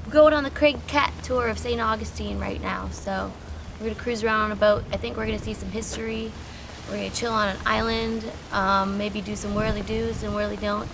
going on the Craig Cat tour of St. Augustine right now. So we're gonna cruise around on a boat. I think we're gonna see some history. We're gonna chill on an island, maybe do some whirly-doos and whirly-don'ts.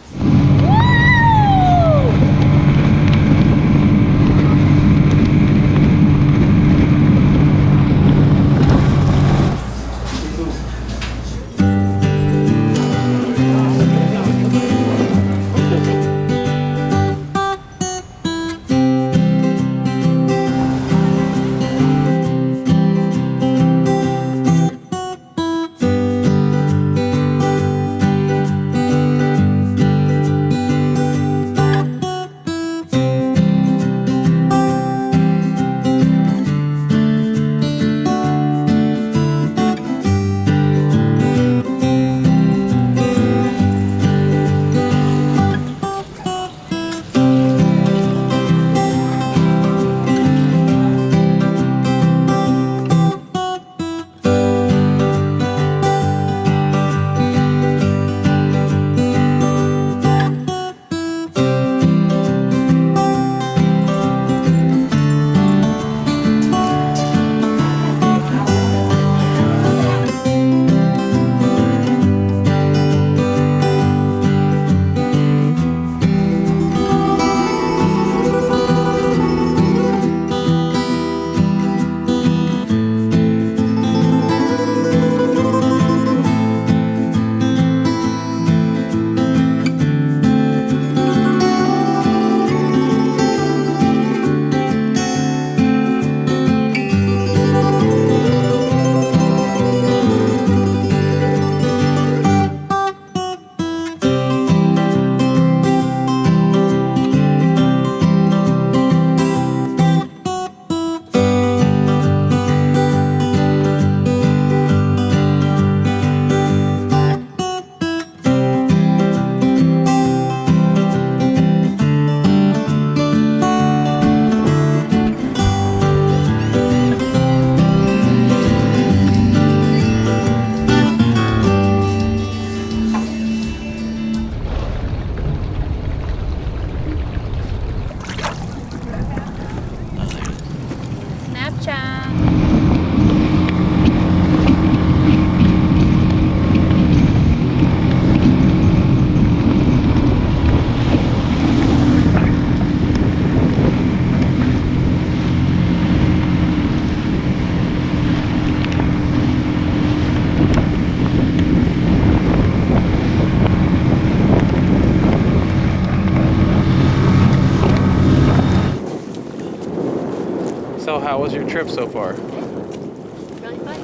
So how was your trip so far? Really fun.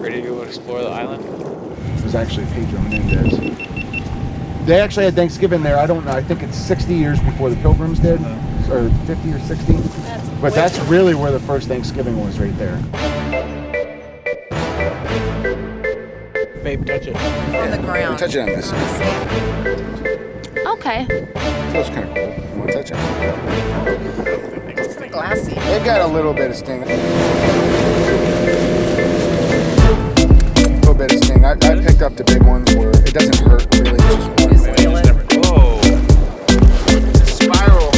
Ready to go explore the island? It was actually Pedro Menendez. They actually had Thanksgiving there. I don't know. I think it's 60 years before the Pilgrims did, or 50 or 60. But that's really where the first Thanksgiving was, right there. Babe, touch it. On the ground. Touch it on this side. Okay. Feels kind of cool. You want to touch it? It's kind of glassy. It got a little bit of sting. A little bit of sting. I picked up the big ones where it doesn't hurt really. It's just one. Whoa. It's a spiral,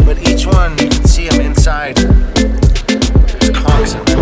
but each one you can see them inside. There's conchs in them.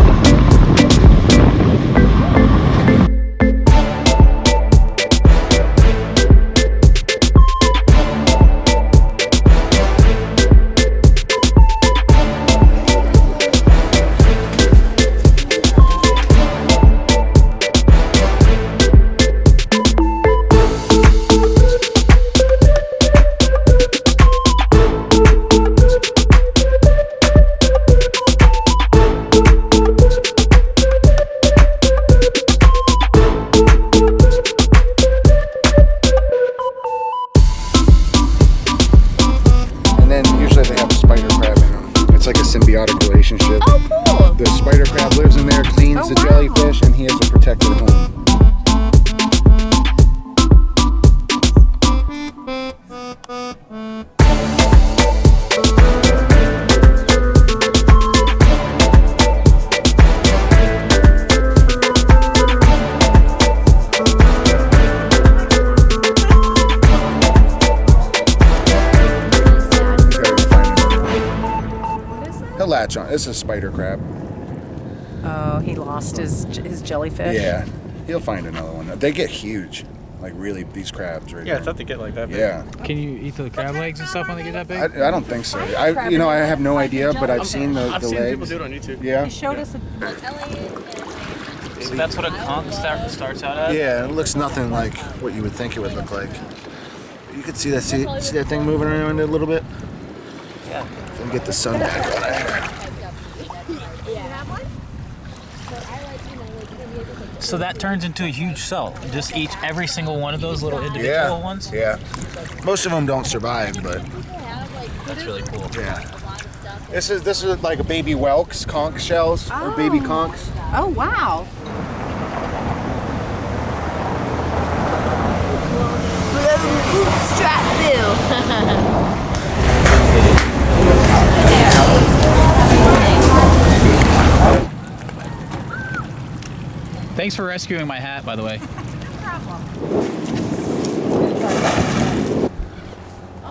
Symbiotic relationship. Oh, cool. The spider crab lives in there, cleans the jellyfish, and he has a protected home. latch on. It's a spider crab. Oh, he lost his jellyfish. Yeah, he'll find another one. They get huge, like really these crabs right Yeah, I here. thought they get like that big. Yeah, Can you eat the crab legs and stuff when they get that big? I don't think so. I have no idea, but I've seen the I've seen legs. people do it on YouTube. Yeah. He showed us a So that's what a conch starts out at? Yeah, it looks nothing like what you would think it would look like. You can see that see that thing moving around a little bit. Yeah. And get the sun back on it. So that turns into a huge cell. Just each every single one of those little individual ones. Yeah. Most of them don't survive, but That's really cool. yeah. This is like a baby whelks, conch shells, or baby conchs. Oh, wow. Bootstrap Bill. Thanks for rescuing my hat, by the way.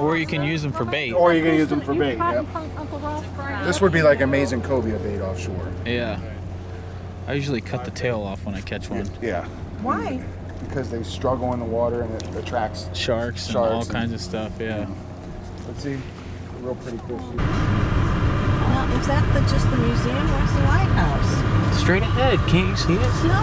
Or you can use them for bait. Or you can use them for bait. Yep. This would be like amazing cobia bait offshore. Yeah. I usually cut the tail off when I catch one. Yeah. Why? Because they struggle in the water and it attracts. Sharks and all kinds of stuff, yeah. Let's see. A real pretty fish. Now, is that just the museum? Where's the lighthouse? Straight ahead, can't you see it? No.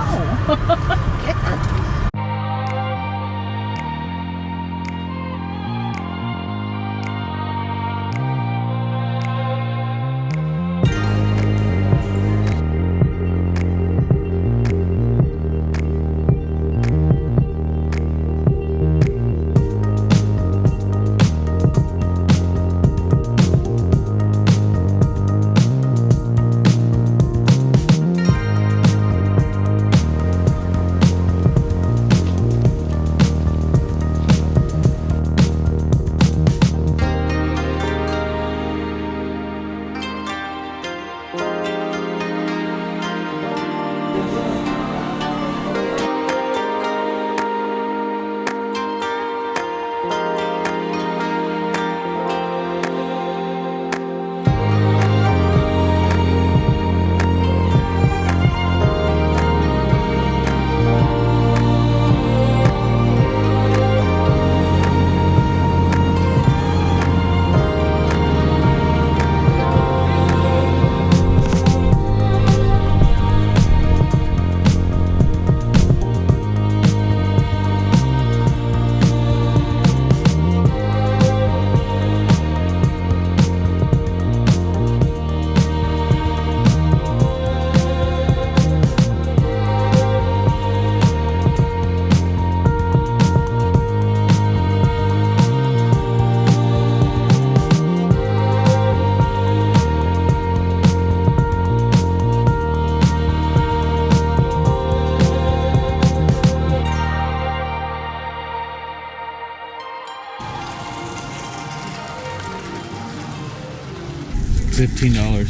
$15.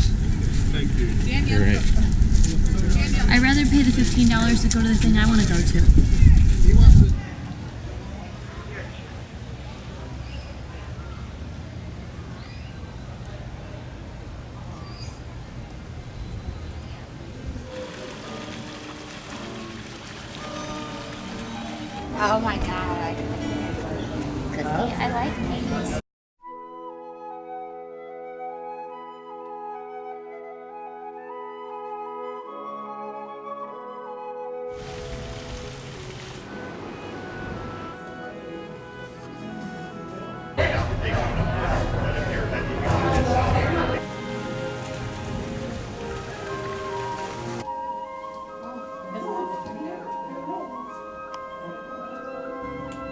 Thank you. You're right. I'd rather pay the $15 to go to the thing I want to go to. Oh my god. I like these.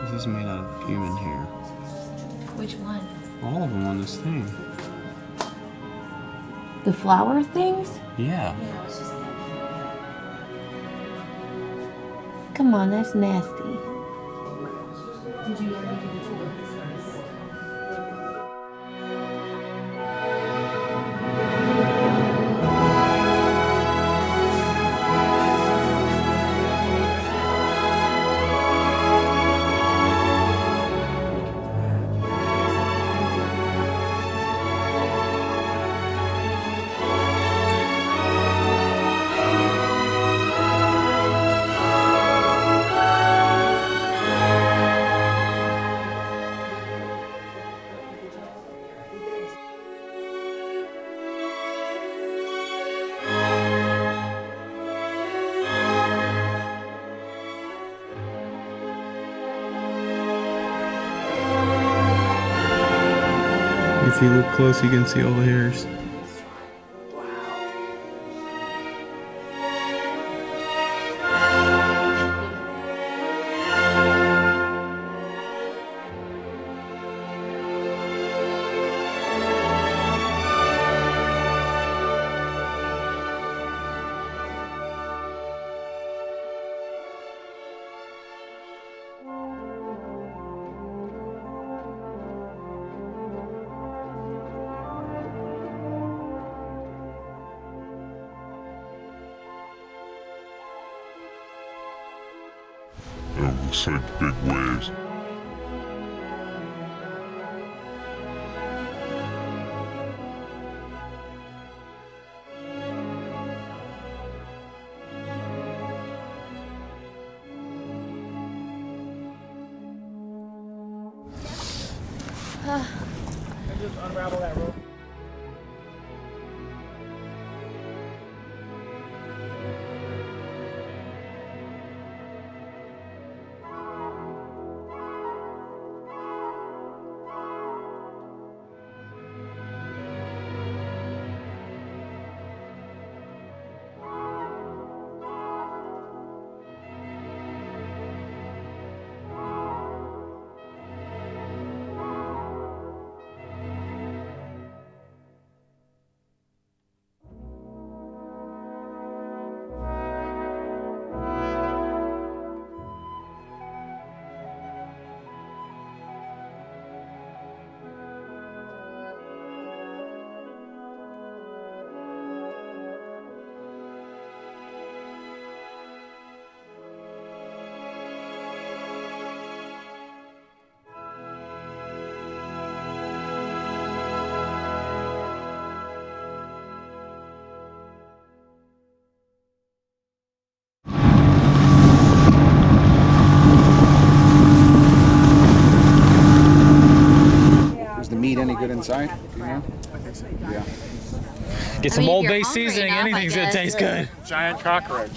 This is made out of human hair. Which one? All of them on this thing. The flower things? Yeah. Come on, that's nasty. If you look close, you can see all the hairs. It looks like big waves. Just unravel that rope. Is the meat any good inside? Do you know? Yeah. Get I some mean, if Old you're Bay hungry seasoning. enough, I Anything's gonna guess. taste good. Giant cockroach.